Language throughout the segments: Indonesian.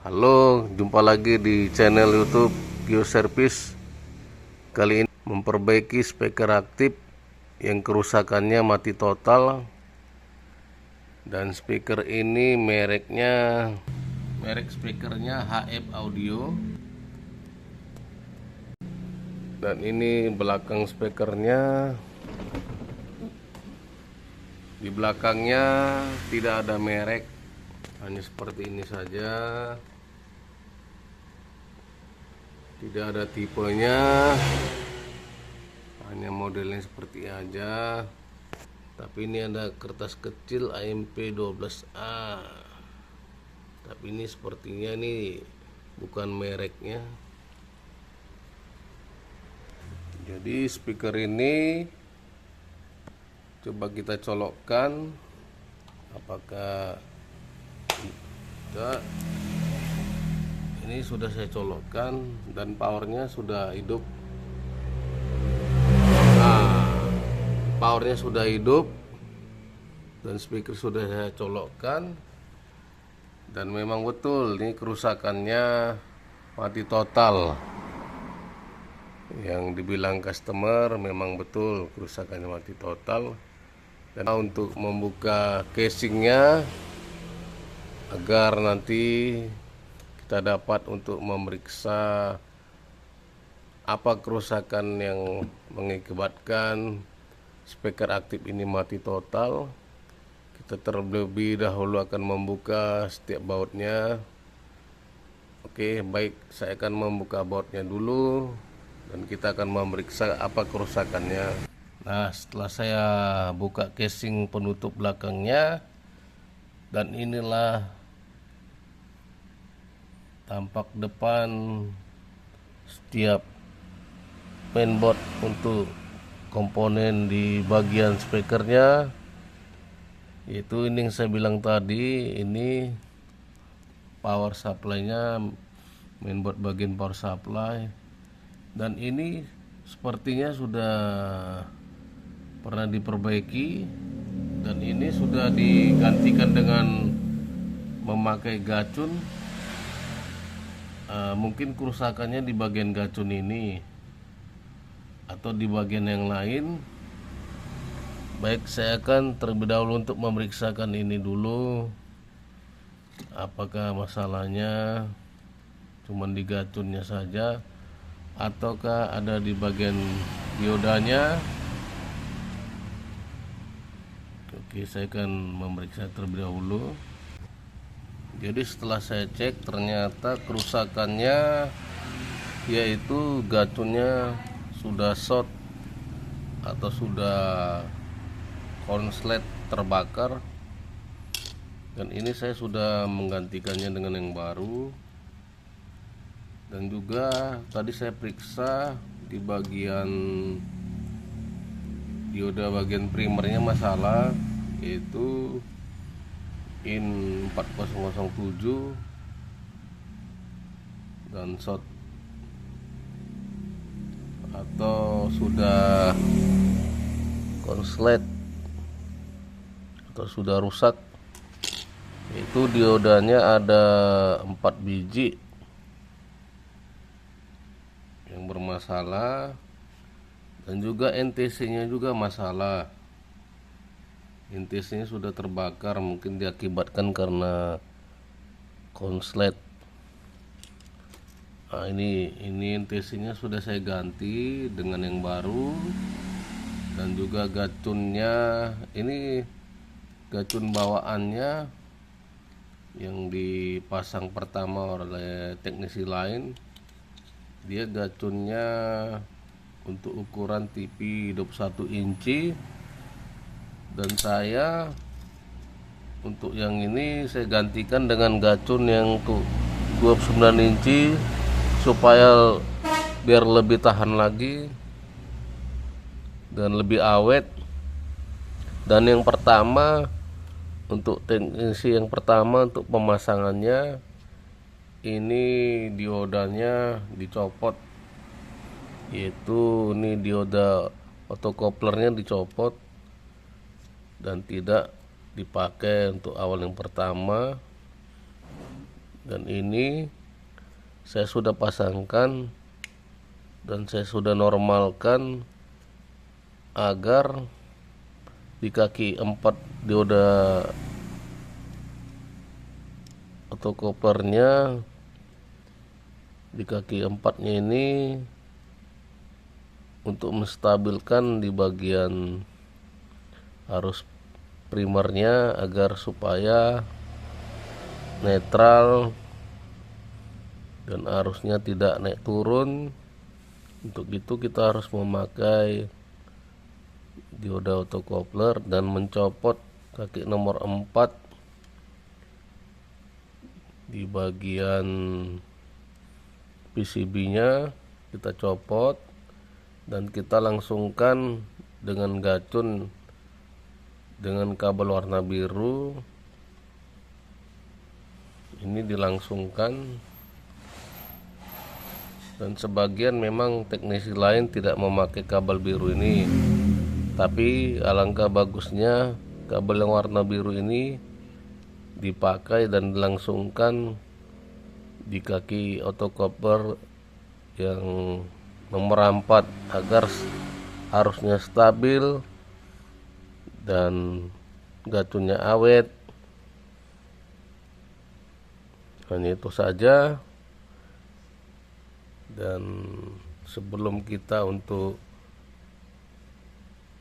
Halo, jumpa lagi di channel YouTube Geoservice. Kali ini memperbaiki speaker aktif yang kerusakannya mati total. Dan speaker ini merek speakernya HF Audio. Dan ini belakang speakernya. Di belakangnya tidak ada merek, hanya seperti ini saja. Tidak ada tipenya, hanya modelnya seperti aja. Tapi ini ada kertas kecil AMP12A. Tapi ini sepertinya ini bukan mereknya. Jadi speaker ini coba kita colokkan, apakah tidak. Ini sudah saya colokkan dan powernya sudah hidup. Nah, powernya sudah hidup dan speaker sudah saya colokkan. Dan memang betul ini kerusakannya mati total. Yang dibilang customer memang betul kerusakannya mati total. Dan untuk membuka casingnya agar nanti kita dapat untuk memeriksa apa kerusakan yang mengakibatkan speaker aktif ini mati total, kita terlebih dahulu akan membuka setiap bautnya. Oke, baik, saya akan membuka bautnya dulu dan kita akan memeriksa apa kerusakannya. Nah, setelah saya buka casing penutup belakangnya, dan inilah tampak depan setiap mainboard untuk komponen di bagian speakernya. Itu ini yang saya bilang tadi, ini power supply-nya, mainboard bagian power supply. Dan ini sepertinya sudah pernah diperbaiki, dan ini sudah digantikan dengan memakai gacun. Mungkin kerusakannya di bagian gacun ini atau di bagian yang lain. Baik, saya akan terlebih dahulu untuk memeriksakan ini dulu, apakah masalahnya cuma di gacunnya saja ataukah ada di bagian diodanya. Oke, saya akan memeriksa terlebih dahulu. Jadi setelah saya cek, ternyata kerusakannya yaitu gacunnya sudah short atau sudah konslet terbakar. Dan ini saya sudah menggantikannya dengan yang baru. Dan juga tadi saya periksa di bagian dioda bagian primernya masalah, yaitu IN 4007 dan short atau sudah konslet atau sudah rusak. Itu diodanya ada 4 biji yang bermasalah, dan juga NTC-nya juga masalah. NTC-nya sudah terbakar, mungkin diakibatkan karena konslet. Nah, ini NTC-nya sudah saya ganti dengan yang baru. Dan juga gacunnya, ini gacun bawaannya yang dipasang pertama oleh teknisi lain. Dia gacunnya untuk ukuran TV 21 inci, dan saya untuk yang ini saya gantikan dengan gacun yang untuk 29 inci supaya biar lebih tahan lagi dan lebih awet. Dan yang pertama, untuk teknisi yang pertama untuk pemasangannya, ini diodanya dicopot, yaitu ini dioda otokoplernya dicopot dan tidak dipakai untuk awal yang pertama. Dan ini saya sudah pasangkan dan saya sudah normalkan agar di kaki 4 dioda otokoplernya, di kaki 4-nya ini untuk menstabilkan di bagian arus primernya agar supaya netral dan arusnya tidak naik turun. Untuk itu kita harus memakai dioda otokopler dan mencopot kaki nomor 4 di bagian PCB-nya. Kita copot dan kita langsungkan dengan gacun dengan kabel warna biru. Ini dilangsungkan, dan sebagian memang teknisi lain tidak memakai kabel biru ini, tapi alangkah bagusnya kabel yang warna biru ini dipakai dan dilangsungkan di kaki otokopler yang nomor 4 agar arusnya stabil dan gacunnya awet. Hanya itu saja. Dan sebelum kita untuk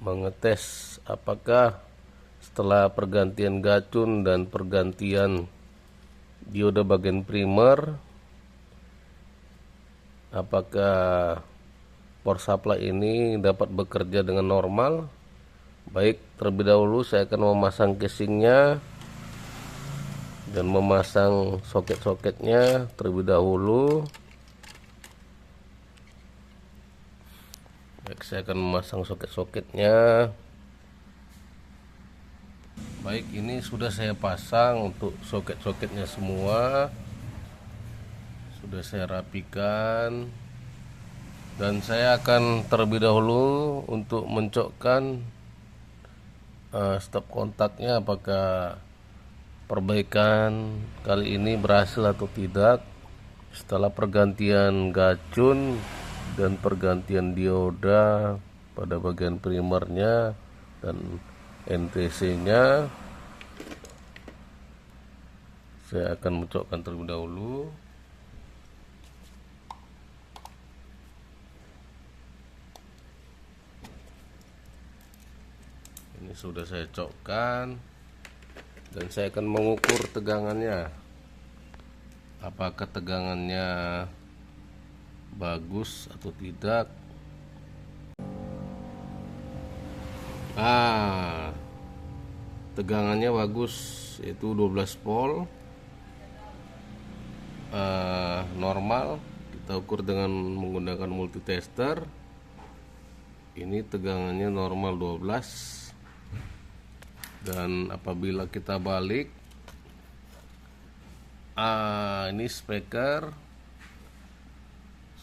mengetes apakah setelah pergantian gacun dan pergantian dioda bagian primer, apakah power supply ini dapat bekerja dengan normal. Baik, terlebih dahulu saya akan memasang casingnya dan memasang soket-soketnya terlebih dahulu. Baik, saya akan memasang soket-soketnya. Baik, ini sudah saya pasang untuk soket-soketnya semua. Sudah saya rapikan. Dan saya akan terlebih dahulu untuk mencokkan stop kontaknya, apakah perbaikan kali ini berhasil atau tidak. Setelah pergantian gacun dan pergantian dioda pada bagian primernya dan NTC-nya, saya akan mencokkan terlebih dahulu. Ini sudah saya cokkan dan saya akan mengukur tegangannya, apakah tegangannya bagus atau tidak. Tegangannya bagus, yaitu 12 volt normal. Kita ukur dengan menggunakan multitester. Ini tegangannya normal 12. Dan apabila kita balik, ini speaker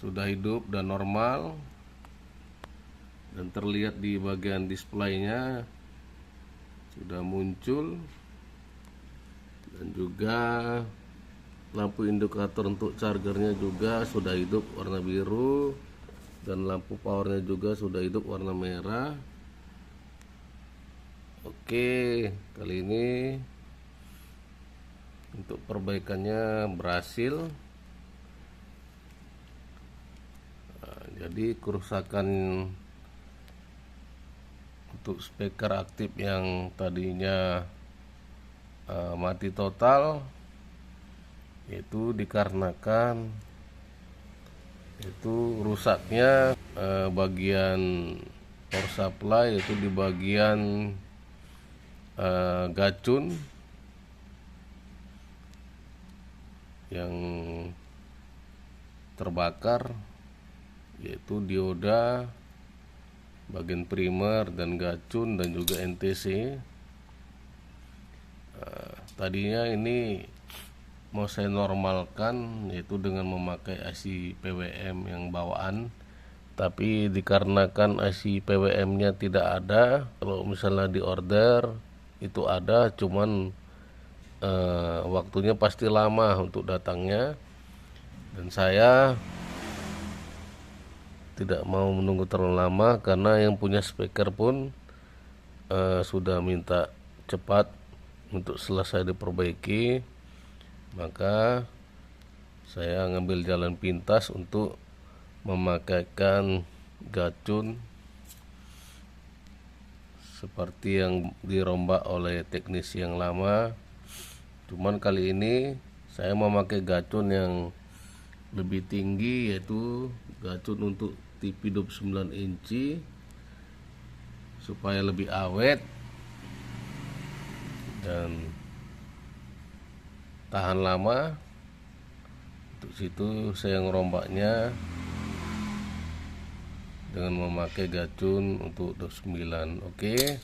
sudah hidup dan normal, dan terlihat di bagian displaynya sudah muncul, dan juga lampu indikator untuk chargernya juga sudah hidup warna biru, dan lampu powernya juga sudah hidup warna merah. Oke, kali ini untuk perbaikannya berhasil. Jadi kerusakan untuk speaker aktif yang tadinya mati total itu dikarenakan itu rusaknya bagian power supply, yaitu di bagian gacun yang terbakar, yaitu dioda bagian primer dan gacun dan juga NTC. Tadinya ini mau saya normalkan, yaitu dengan memakai IC PWM yang bawaan, tapi dikarenakan IC PWM nya tidak ada. Kalau misalnya di order itu ada, cuman waktunya pasti lama untuk datangnya, dan saya tidak mau menunggu terlalu lama karena yang punya speaker pun sudah minta cepat untuk selesai diperbaiki. Maka saya ngambil jalan pintas untuk memakaikan gacun seperti yang dirombak oleh teknisi yang lama. Cuman kali ini saya memakai gacun yang lebih tinggi, yaitu gacun untuk TV 29 inci supaya lebih awet dan tahan lama. Untuk situ saya ngerombaknya dengan memakai gacun untuk 29. Oke,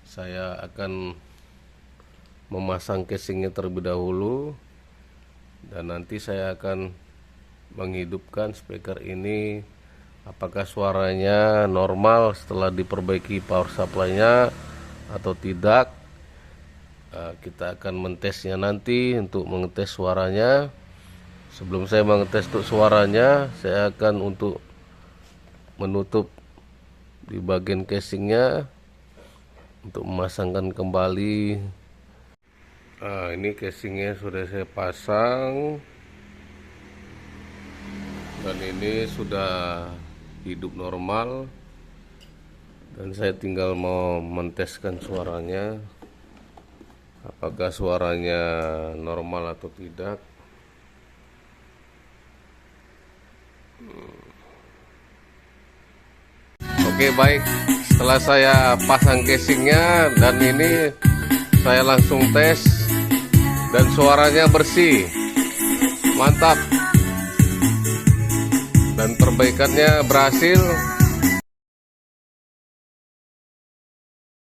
saya akan memasang casingnya terlebih dahulu, dan nanti saya akan menghidupkan speaker ini. Apakah suaranya normal setelah diperbaiki power supply-nya atau tidak, kita akan mentesnya nanti. Untuk mengetes suaranya, sebelum saya mengetes untuk suaranya, saya akan untuk menutup di bagian casingnya untuk memasangkan kembali. Ini casingnya sudah saya pasang, dan ini sudah hidup normal, dan saya tinggal mau menteskan suaranya, apakah suaranya normal atau tidak. Oke, baik, setelah saya pasang casingnya dan ini saya langsung tes, dan suaranya bersih, mantap, dan perbaikannya berhasil.